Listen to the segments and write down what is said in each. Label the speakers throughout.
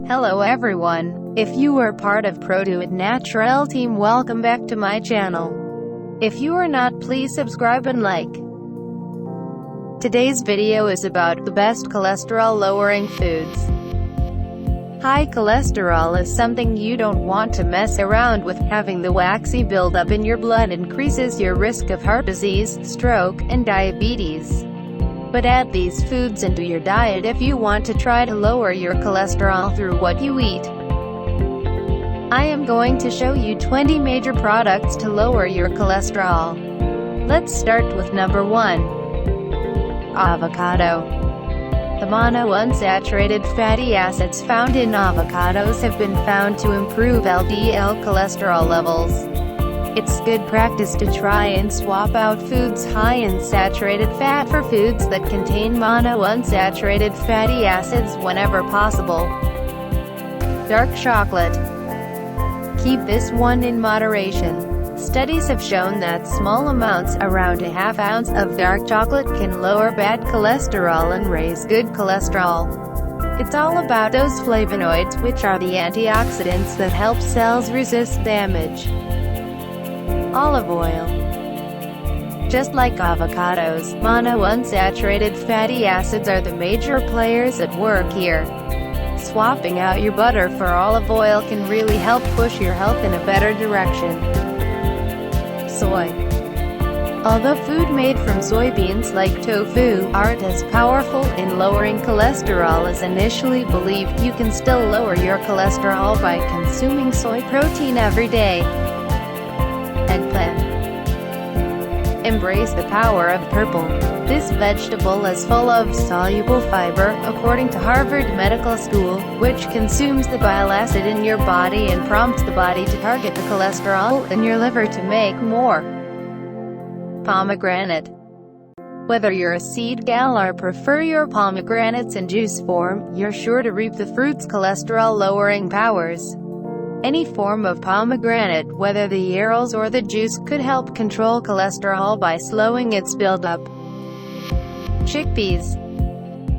Speaker 1: Hello everyone. If you are part of Produit Naturel team, welcome back to my channel. If you are not, please subscribe and like. Today's video is about the best cholesterol lowering foods. High cholesterol is something you don't want to mess around with. Having the waxy buildup in your blood increases your risk of heart disease, stroke, and diabetes. But add these foods into your diet if you want to try to lower your cholesterol through what you eat. I am going to show you 20 major products to lower your cholesterol. Let's start with number 1. Avocado. The monounsaturated fatty acids found in avocados have been found to improve LDL cholesterol levels. It's good practice to try and swap out foods high in saturated fat for foods that contain monounsaturated fatty acids whenever possible. Dark chocolate. Keep this one in moderation. Studies have shown that small amounts, around a half ounce, of dark chocolate can lower bad cholesterol and raise good cholesterol. It's all about those flavonoids, which are the antioxidants that help cells resist damage. Olive oil. Just like avocados, monounsaturated fatty acids are the major players at work here. Swapping out your butter for olive oil can really help push your health in a better direction. Soy. Although food made from soybeans like tofu aren't as powerful in lowering cholesterol as initially believed, you can still lower your cholesterol by consuming soy protein every day. Eggplant. Embrace the power of purple. This vegetable is full of soluble fiber, according to Harvard Medical School, which consumes the bile acid in your body and prompts the body to target the cholesterol in your liver to make more. Pomegranate. Whether you're a seed gal or prefer your pomegranates in juice form, you're sure to reap the fruit's cholesterol-lowering powers. Any form of pomegranate, whether the arils or the juice, could help control cholesterol by slowing its buildup. Chickpeas.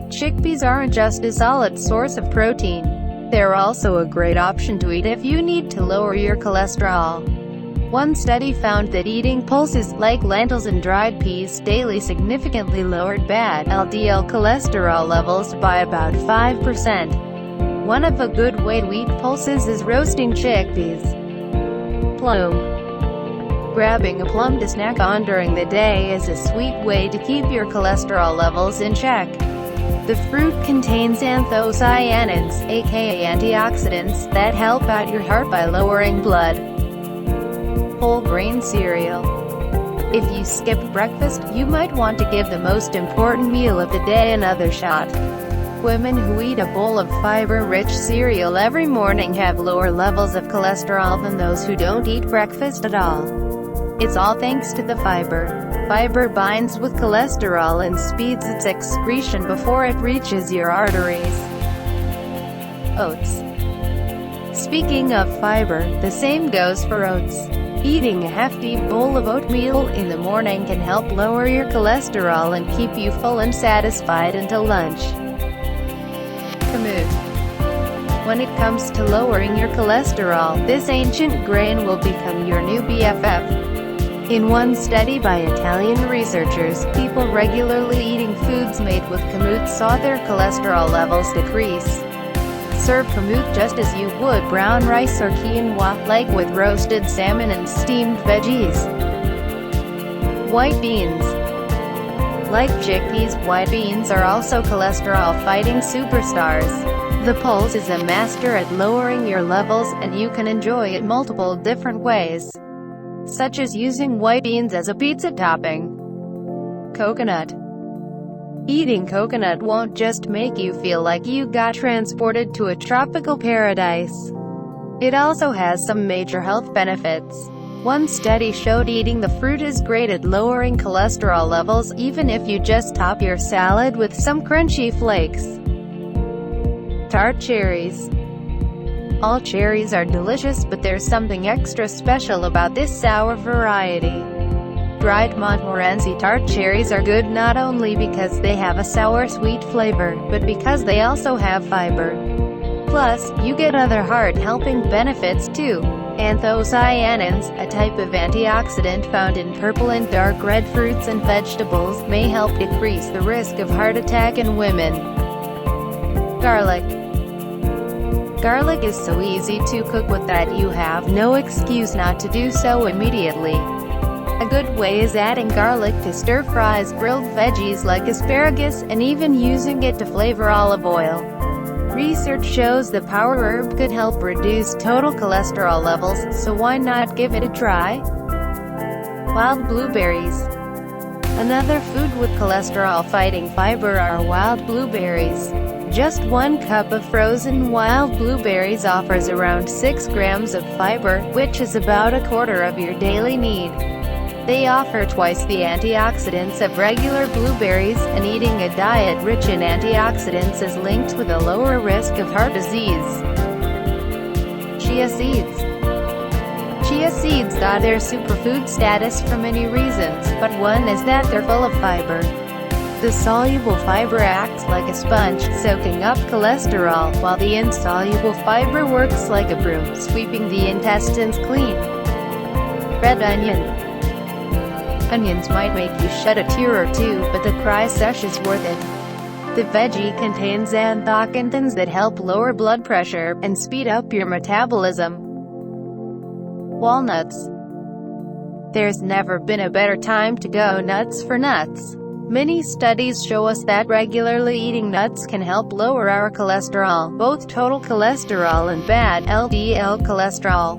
Speaker 1: Chickpeas aren't just a solid source of protein. They're also a great option to eat if you need to lower your cholesterol. One study found that eating pulses, like lentils and dried peas, daily significantly lowered bad LDL cholesterol levels by about 5%. One of a good way to eat pulses is roasting chickpeas. Plum. Grabbing a plum to snack on during the day is a sweet way to keep your cholesterol levels in check. The fruit contains anthocyanins, aka antioxidants, that help out your heart by lowering blood. Whole grain cereal. If you skip breakfast, you might want to give the most important meal of the day another shot. Women who eat a bowl of fiber-rich cereal every morning have lower levels of cholesterol than those who don't eat breakfast at all. It's all thanks to the fiber. Fiber binds with cholesterol and speeds its excretion before it reaches your arteries. Oats. Speaking of fiber, the same goes for oats. Eating a hefty bowl of oatmeal in the morning can help lower your cholesterol and keep you full and satisfied until lunch. Kamut. When it comes to lowering your cholesterol, this ancient grain will become your new BFF. In one study by Italian researchers, people regularly eating foods made with kamut saw their cholesterol levels decrease. Serve kamut just as you would brown rice or quinoa, like with roasted salmon and steamed veggies. White beans. Like chickpeas, white beans are also cholesterol-fighting superstars. The pulse is a master at lowering your levels, and you can enjoy it multiple different ways, such as using white beans as a pizza topping. Coconut. Eating coconut won't just make you feel like you got transported to a tropical paradise. It also has some major health benefits. One study showed eating the fruit is great at lowering cholesterol levels, even if you just top your salad with some crunchy flakes. Tart cherries. All cherries are delicious, but there's something extra special about this sour variety. Dried Montmorency tart cherries are good not only because they have a sour-sweet flavor, but because they also have fiber. Plus, you get other heart-helping benefits too. Anthocyanins, a type of antioxidant found in purple and dark red fruits and vegetables, may help decrease the risk of heart attack in women. Garlic. Garlic is so easy to cook with that you have no excuse not to do so immediately. A good way is adding garlic to stir-fries, grilled veggies like asparagus, and even using it to flavor olive oil. Research shows the power herb could help reduce total cholesterol levels, so why not give it a try? Wild blueberries. Another food with cholesterol-fighting fiber are wild blueberries. Just 1 cup of frozen wild blueberries offers around 6 grams of fiber, which is about a quarter of your daily need. They offer twice the antioxidants of regular blueberries, and eating a diet rich in antioxidants is linked with a lower risk of heart disease. Chia seeds. Chia seeds got their superfood status for many reasons, but one is that they're full of fiber. The soluble fiber acts like a sponge, soaking up cholesterol, while the insoluble fiber works like a broom, sweeping the intestines clean. Red onion. Onions might make you shed a tear or two, but the price is worth it. The veggie contains anthocyanins that help lower blood pressure and speed up your metabolism. Walnuts. There's never been a better time to go nuts for nuts. Many studies show us that regularly eating nuts can help lower our cholesterol, both total cholesterol and bad LDL cholesterol.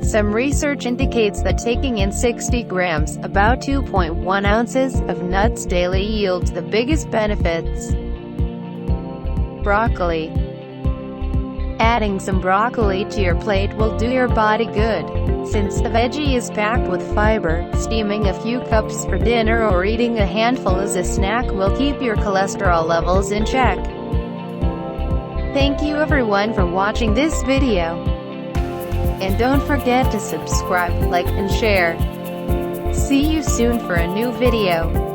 Speaker 1: Some research indicates that taking in 60 grams, about 2.1 ounces, of nuts daily yields the biggest benefits. Broccoli. Adding some broccoli to your plate will do your body good. Since the veggie is packed with fiber, steaming a few cups for dinner or eating a handful as a snack will keep your cholesterol levels in check. Thank you everyone for watching this video. And don't forget to subscribe, like, and share. See you soon for a new video.